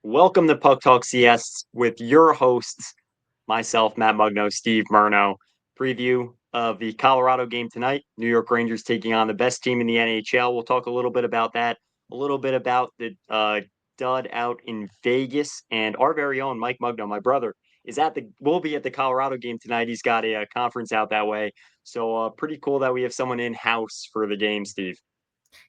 Welcome to Puck Talk CS with your hosts, myself, Matt Mugno, Steve Murno. Preview of the Colorado game tonight. New York Rangers taking on the best team in the NHL. We'll talk a little bit about that, a little bit about the dud out in Vegas, and our very own Mike Mugno, my brother, will be at the Colorado game tonight. He's got a conference out that way, so pretty cool that we have someone in house for the game, Steve.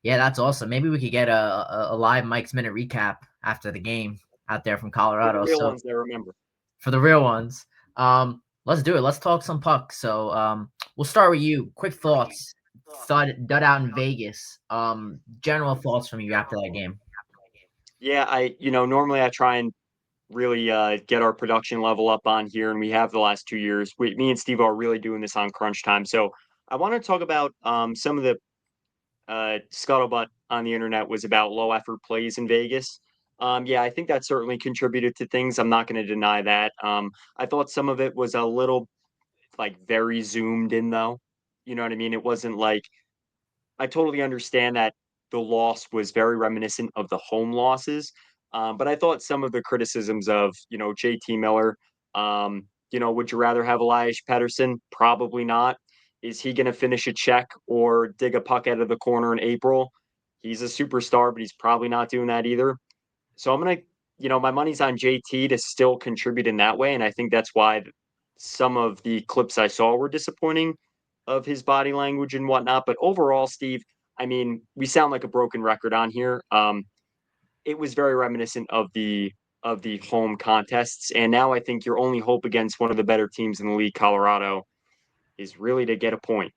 Yeah, that's awesome. Maybe we could get a live Mike's Minute recap after the game out there from For the Colorado. real So ones that remember. for the real ones, let's do it. Let's talk some pucks. So we'll start with you. Quick thoughts. Dud out in Vegas. General thoughts from you after that game. Yeah, normally I try and really get our production level up on here, and we have the last 2 years. Me and Steve are really doing this on crunch time. So I want to talk about some of the scuttlebutt on the internet was about low effort plays in Vegas. Yeah, I think that certainly contributed to things. I'm not going to deny that. I thought some of it was a little like very zoomed in, though. You know what I mean? It wasn't like I totally understand that the loss was very reminiscent of the home losses. But I thought some of the criticisms of, JT Miller, would you rather have Elias Pettersson? Probably not. Is he going to finish a check or dig a puck out of the corner in April? He's a superstar, but he's probably not doing that either. So I'm going to, my money's on JT to still contribute in that way. And I think that's why some of the clips I saw were disappointing of his body language and whatnot. But overall, Steve, I mean, we sound like a broken record on here. It was very reminiscent of the home contests, and now I think your only hope against one of the better teams in the league, Colorado, is really to get a point.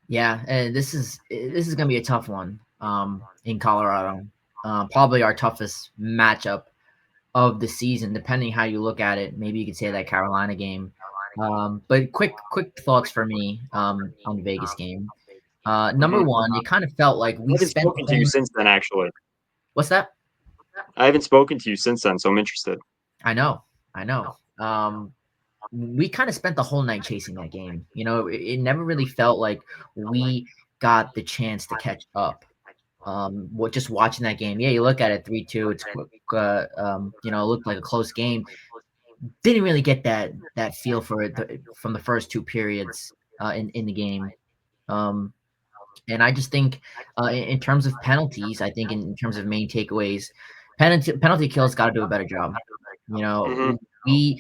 Yeah, and this is gonna be a tough one. In Colorado, probably our toughest matchup of the season, depending how you look at it. Maybe you could say that Carolina game. But quick thoughts for me on the Vegas game. Number Mm-hmm. one, it kind of felt like I we haven't spent the spoken to you whole. since then, actually. What's that? I haven't spoken to you since then, so I'm interested. I know. We kind of spent the whole night chasing that game. It never really felt like we got the chance to catch up. Just watching that game, yeah, you look at it 3-2. It's quick. It looked like a close game. Didn't really get that feel for it from the first two periods in the game. Um, and I just think, in terms of penalties, I think in terms of main takeaways, penalty kills got to do a better job. You Mm-hmm. know, we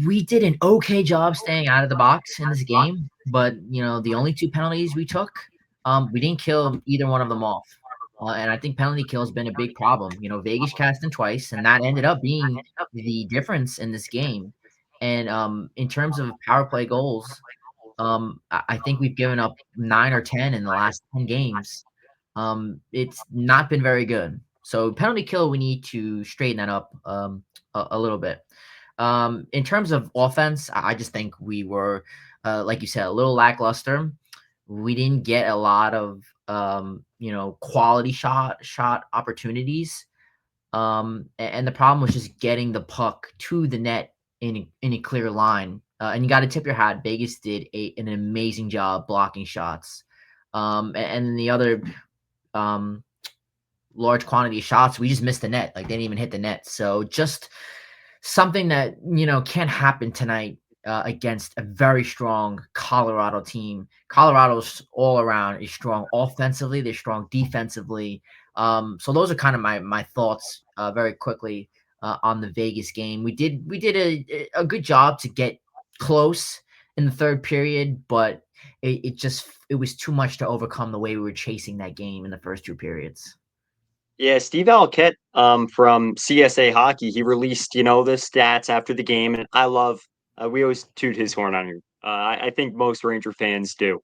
we did an okay job staying out of the box in this game, but the only two penalties we took, we didn't kill either one of them off. And I think penalty kill has been a big problem. Vegas cast in twice, and that ended up being the difference in this game. And in terms of power play goals, I think we've given up 9 or 10 in the last 10 games. It's not been very good. So penalty kill, we need to straighten that up a little bit. In terms of offense, I just think we were, like you said, a little lackluster. We didn't get a lot of quality shot opportunities. And the problem was just getting the puck to the net in a clear line. And you got to tip your hat. Vegas did an amazing job blocking shots. And then the other large quantity of shots, we just missed the net. Like, they didn't even hit the net. So just something that can't happen tonight against a very strong Colorado team. Colorado's all around is strong offensively. They're strong defensively. So those are kind of my thoughts very quickly on the Vegas game. We did a good job to get close in the third period, but it was too much to overcome the way we were chasing that game in the first two periods. Yeah, Steve Alquette from CSA Hockey, he released, the stats after the game, and I love, we always toot his horn on here. I think most Ranger fans do.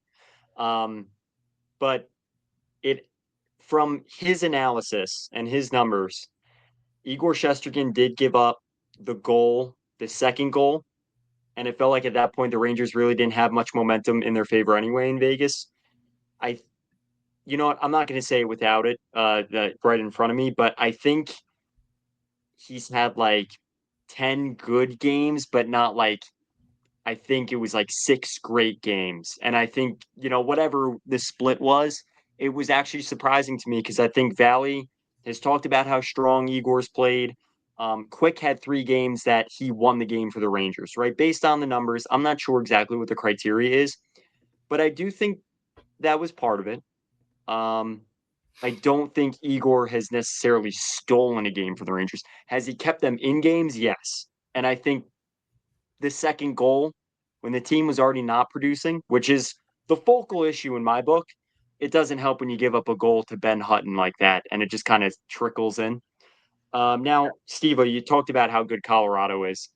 Um, but it, from his analysis and his numbers, Igor Shesterkin did give up the second goal, and it felt like at that point the Rangers really didn't have much momentum in their favor anyway in Vegas. I You know what? I'm not going to say it without it right in front of me, but I think he's had like 10 good games, but not like, I think it was like 6 great games. And I think, whatever the split was, it was actually surprising to me because I think Valley has talked about how strong Igor's played. Quick had 3 games that he won the game for the Rangers, right? Based on the numbers, I'm not sure exactly what the criteria is, but I do think that was part of it. Um, I don't think Igor has necessarily stolen a game for the Rangers. Has he kept them in games? Yes. And I think the second goal, when the team was already not producing, which is the focal issue in my book, it doesn't help when you give up a goal to Ben Hutton like that, and it just kind of trickles in. Now, Steve, you talked about how good Colorado is.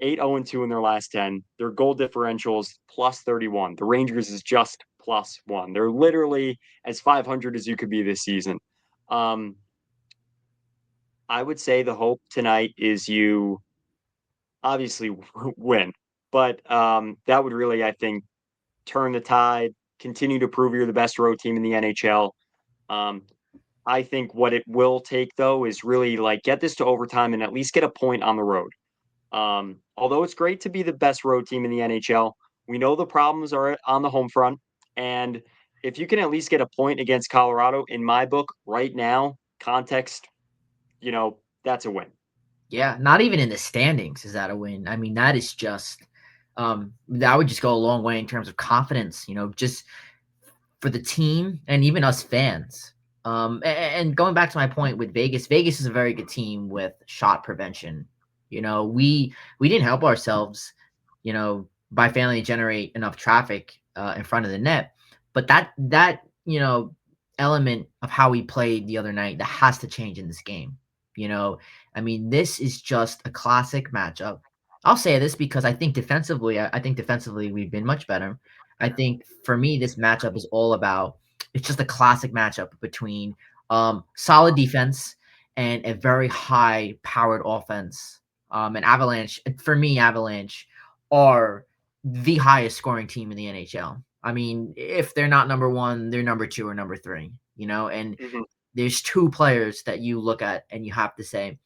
8-0-2 in their last 10. Their goal differential is plus 31. The Rangers is just plus 1. They're literally as 500 as you could be this season. Um, I would say the hope tonight is you obviously win, but that would really, I think, turn the tide, continue to prove you're the best road team in the NHL. Um, I think what it will take though is really like get this to overtime and at least get a point on the road. Although it's great to be the best road team in the NHL, we know the problems are on the home front. And if you can at least get a point against Colorado, in my book, right now, context, that's a win. Yeah, not even in the standings is that a win. I mean, that is just that would just go a long way in terms of confidence, just for the team and even us fans. And going back to my point with Vegas, Vegas is a very good team with shot prevention. We didn't help ourselves, by failing to generate enough traffic in front of the net. But that element of how we played the other night that has to change in this game. I mean, this is just a classic matchup. I'll say this because I think defensively we've been much better. I think for me, this matchup is all about it's just a classic matchup between solid defense and a very high powered offense. And Avalanche, for me, Avalanche are the highest scoring team in the NHL. I mean, if they're not number one, they're number two or number three, and Mhm. there's two players that you look at and you have to say,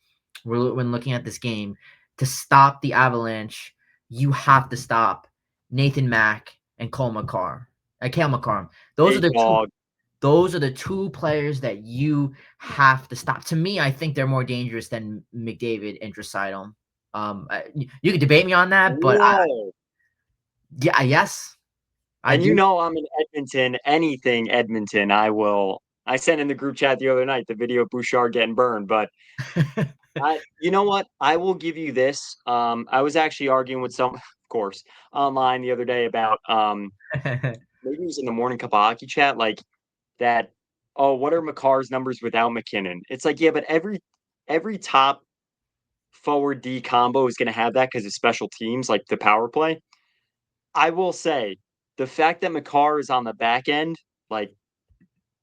when looking at this game, to stop the Avalanche, you have to stop Nathan Mack and Cale Makar. Those are Big the two. dog. Those are the two players that you have to stop. To me, I think they're more dangerous than McDavid and Draisaitl. You can debate me on that, but Whoa. yes, I And do. I'm in Edmonton, anything Edmonton, I will. I sent in the group chat the other night the video of Bouchard getting burned, but you know what? I will give you this. I was actually arguing with some, of course, online the other day about maybe it was in the morning cup of hockey chat, like that. Oh, what are McCarr's numbers without McKinnon? It's like, yeah, but every top forward D combo is going to have that because it's special teams, like the power play. I will say the fact that McCarr is on the back end, like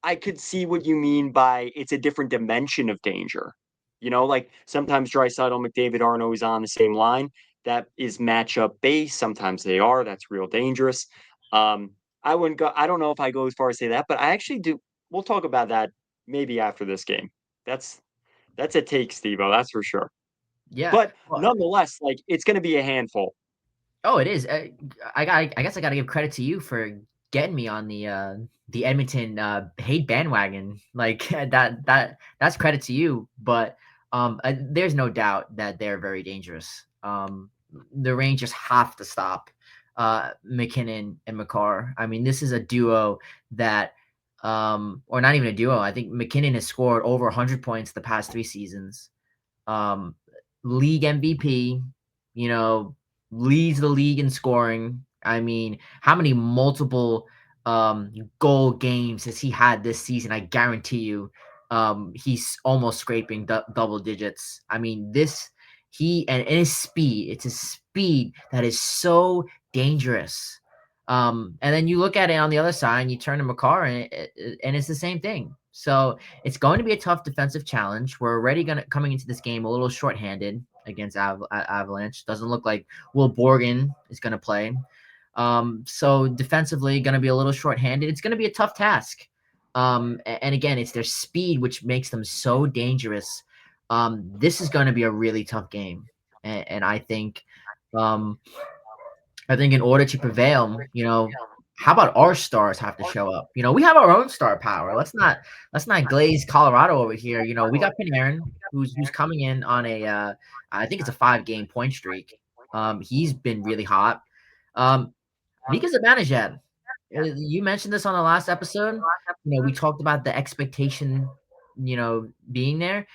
I could see what you mean by it's a different dimension of danger. Like sometimes Draisaitl, McDavid aren't always on the same line. That is matchup based. Sometimes they are. That's real dangerous. Um, I wouldn't go. I don't know if I go as far as say that, but I actually do. We'll talk about that maybe after this game. That's that's a take, Steve-O, that's for sure. Yeah. But Well, nonetheless, like it's going to be a handful. oh, it is. I guess I got to give credit to you for getting me on the Edmonton hate bandwagon. Like that's credit to you. But there's no doubt that they're very dangerous. The Rangers have to stop McKinnon and McCarr. I mean, this is a duo that, or not even a duo. I think McKinnon has scored over 100 points the past 3 seasons. Um, League MVP, you know, leads the league in scoring. I mean, how many multiple goal games has he had this season? I guarantee you, he's almost scraping double digits. I mean, this he and his speed. It's his speed that is so dangerous. And then you look at it on the other side, and you turn to McCarr, and it's the same thing. So it's going to be a tough defensive challenge. We're already coming into this game a little shorthanded against Avalanche. Doesn't look like Will Borgen is going to play. So defensively, going to be a little shorthanded. It's going to be a tough task. And again, it's their speed which makes them so dangerous. This is going to be a really tough game, and um, I think in order to prevail, how about our stars have to show up? We have our own star power. Let's not glaze Colorado over here. We got Panarin, who's coming in on I think it's a 5-game point streak. He's been really hot. Um, Mika Zibanejad, you mentioned this on the last episode. We talked about the expectation, being there.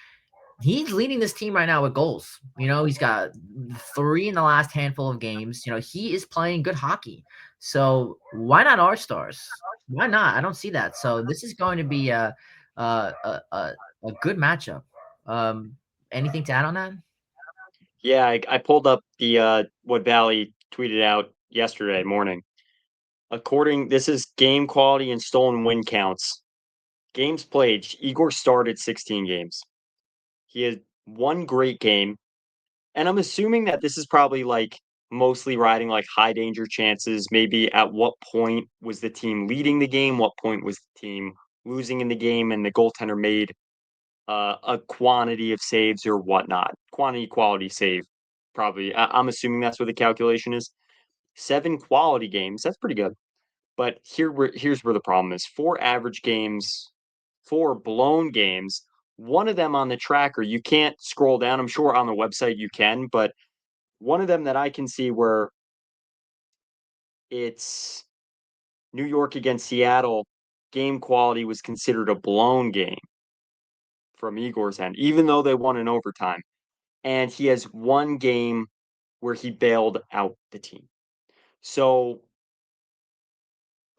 He's leading this team right now with goals. He's got 3 in the last handful of games. He is playing good hockey. So why not our stars? Why not? I don't see that. So this is going to be a good matchup. Um, Anything to add on that? Yeah, I pulled up the what Valley tweeted out yesterday morning. This is game quality and stolen win counts. Games played, Igor started 16 games. He had one great game, and I'm assuming that this is probably like mostly riding like high danger chances. Maybe at what point was the team leading the game? What point was the team losing in the game? And the goaltender made a quantity of saves or whatnot. Quantity, quality, save. Probably. I'm assuming that's what the calculation is. 7 quality games. That's pretty good. But here's where the problem is. 4 average games, 4 blown games. One of them on the tracker, you can't scroll down. I'm sure on the website you can, but one of them that I can see where it's New York against Seattle, game quality was considered a blown game from Igor's end, even though they won in overtime. And he has one game where he bailed out the team. So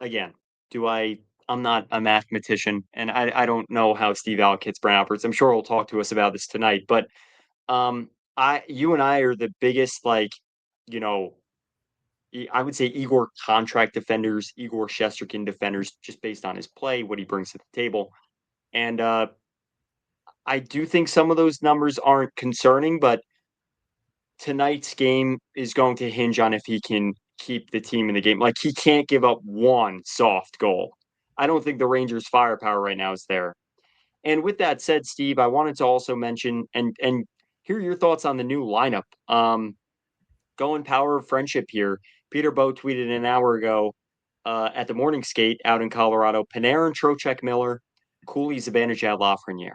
again, do I I'm not a mathematician and I don't know how Steve Alkit's brain operates. I'm sure he'll talk to us about this tonight, but I you and I are the biggest like, you know, I would say Igor contract defenders, Igor Shesterkin defenders, just based on his play, what he brings to the table. And I do think some of those numbers aren't concerning, but tonight's game is going to hinge on if he can keep the team in the game. Like he can't give up one soft goal. I don't think the Rangers' firepower right now is there. And with that said, Steve, I wanted to also mention and hear your thoughts on the new lineup. Going power of friendship here. Peter Bow tweeted an hour ago at the morning skate out in Colorado. Panarin, Trocheck, Miller, Cooley, Zibanejad, Lafreniere.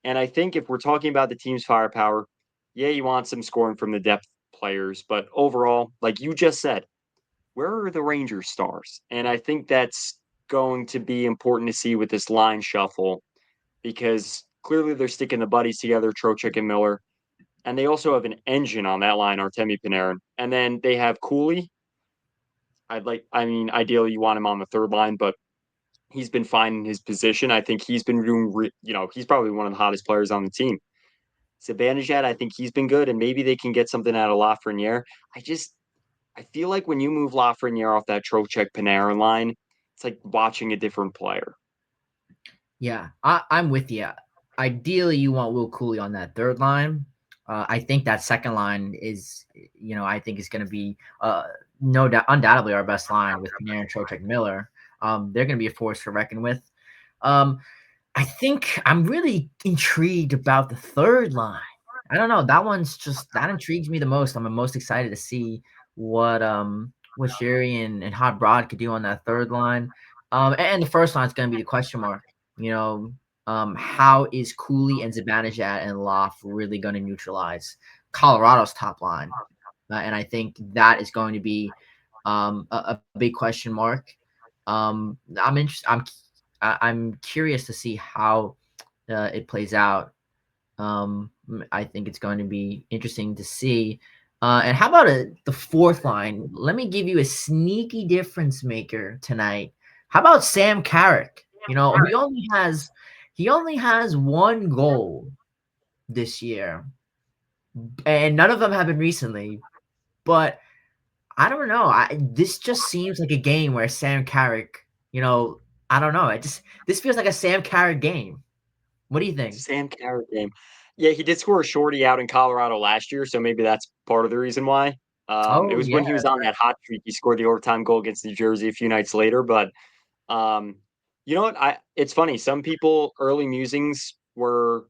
And I think if we're talking about the team's firepower, yeah, you want some scoring from the depth players, but overall, like you just said, where are the Rangers stars? And I think that's going to be important to see with this line shuffle because clearly they're sticking the buddies together, Trocheck and Miller. And they also have an engine on that line, Artemi Panarin. And then they have Cooley. I mean, ideally you want him on the third line, but he's been fine in his position. I think he's been doing, he's probably one of the hottest players on the team. Zibanejad, I think he's been good, and maybe they can get something out of Lafreniere. I feel like when you move Lafreniere off that Trocheck Panarin line, it's like watching a different player. Yeah, I'm with you. Ideally, you want Will Cooley on that third line. I think that second line is, I think is going to be no doubt, undoubtedly our best line with Panarin, Trocheck, Miller. They're going to be a force to reckon with. I think I'm really intrigued about the third line. I don't know. That intrigues me the most. I'm most excited to see what Sherry and Hot Broad could do on that third line. And the first line is going to be the question mark. You know, how is Cooley and Zibanejad and Loff really going to neutralize Colorado's top line? And I think that is going to be a big question mark. I'm interested. I'm curious to see how it plays out. I think it's going to be interesting to see. And how about the fourth line? Let me give you a sneaky difference maker tonight. How about Sam Carrick? He only has one goal this year, and none of them have been recently. But I don't know. This just seems like a game where Sam Carrick, I don't know. This feels like a Sam Carrick game. What do you think? Sam Carrick game. Yeah, he did score a shorty out in Colorado last year, so maybe that's part of the reason why. It Oh was yeah, when he was on that hot streak. He scored the overtime goal against New Jersey a few nights later. But um, you know what? It's funny. Some people early musings were,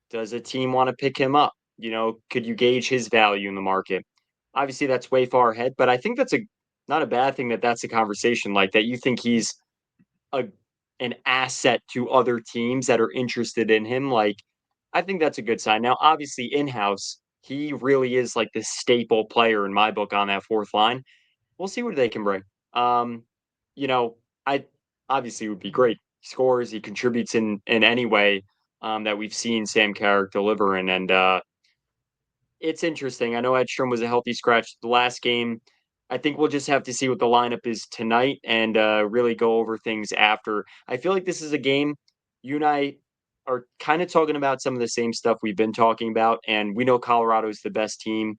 does a team want to pick him up? Could you gauge his value in the market? Obviously, that's way far ahead, but I think that's not a bad thing that that's a conversation like that. You think he's a an asset to other teams that are interested in him. Like, I think that's a good sign. Now, obviously, in house, he really is like the staple player in my book on that fourth line. We'll see what they can bring. Um, you know, I obviously it would be great. He scores, he contributes in any way that we've seen Sam Carrick deliver in, and it's interesting. I know Edstrom was a healthy scratch the last game. I think we'll just have to see what the lineup is tonight and really go over things after. I feel like this is a game you and I are kind of talking about some of the same stuff we've been talking about, and we know Colorado is the best team.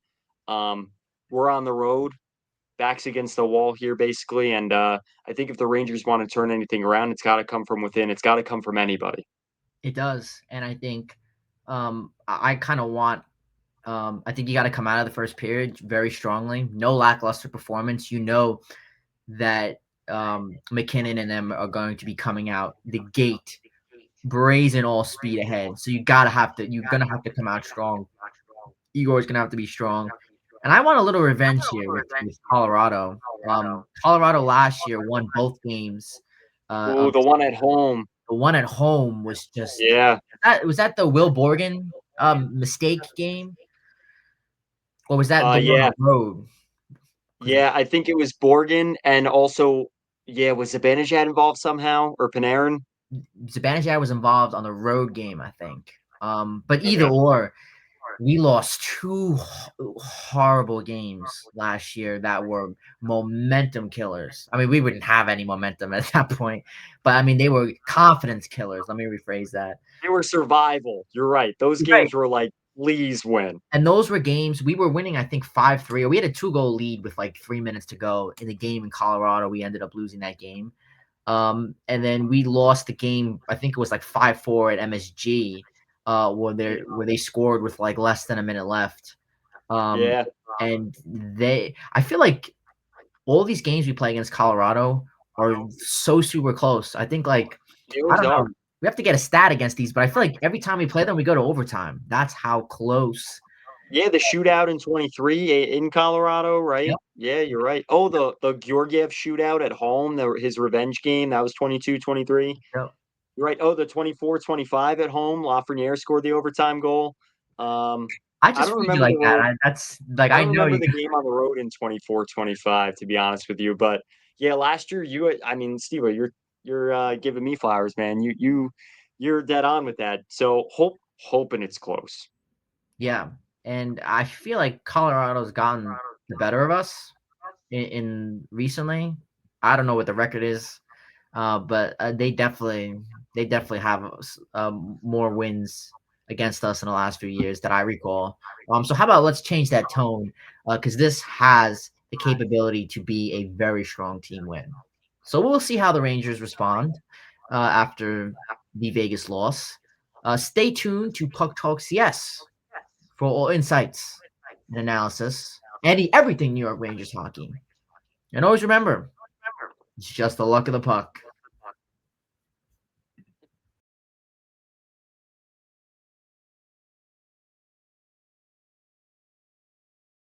Um, we're on the road, backs against the wall here, basically, and I think if the Rangers want to turn anything around, it's got to come from within. It's got to come from anybody. It does, and I think I kind of want. I think you got to come out of the first period very strongly. No lackluster performance. You know that McKinnon and them are going to be coming out the gate brazen all speed ahead. So you're gonna have to come out strong. Igor's gonna have to be strong. And I want a little revenge here with Colorado. Colorado last year won both games. Ooh, the one at home. The one at home was just Yeah. that the Will Borgen mistake game, or was that the one on Yeah. the road? Because Yeah, I think it was Borgen and also, yeah, was Zibanejad involved somehow or Panarin? Zibanejad was involved on the road game, I think. But either Okay. or, we lost two horrible games last year that were momentum killers. I mean, we wouldn't have any momentum at that point, but I mean, they were confidence killers. Let me rephrase that. They were survival. You're right. Those Right. games were like, please win. And those were games we were winning, I think 5-3, or we had a 2-goal lead with like 3 minutes to go in the game in Colorado. We ended up losing that game. And then we lost the game, I think it was like 5-4 at MSG, where they scored with like less than a minute left. Um, Yeah. and I feel like all these games we play against Colorado are so super close. I think like, They I always don't know. are. We have to get a stat against these, but I feel like every time we play them, we go to overtime. That's how close. Yeah, the shootout in 23 in Colorado, right? Yep. Yeah, you're right. Oh, the Georgiev shootout at home, his revenge game, that was 22-23. Yep. You're right. Oh, the 24-25 at home, Lafreniere scored the overtime goal. Um, I I just don't read you remember like the that. road. That's like I I don't know remember you. the game on the road in 24-25, to be honest with you. But yeah, last year I mean, Steve, you're giving me flowers, man. You're dead on with that. So hoping it's close. Yeah, and I feel like Colorado's gotten the better of us in recently. I don't know what the record is, but they definitely have more wins against us in the last few years that I recall. So how about let's change that tone because this has the capability to be a very strong team win. So we'll see how the Rangers respond after the Vegas loss. Stay tuned to Puck Talks Yes for all insights and analysis and everything New York Rangers hockey. And always remember, it's just the luck of the puck.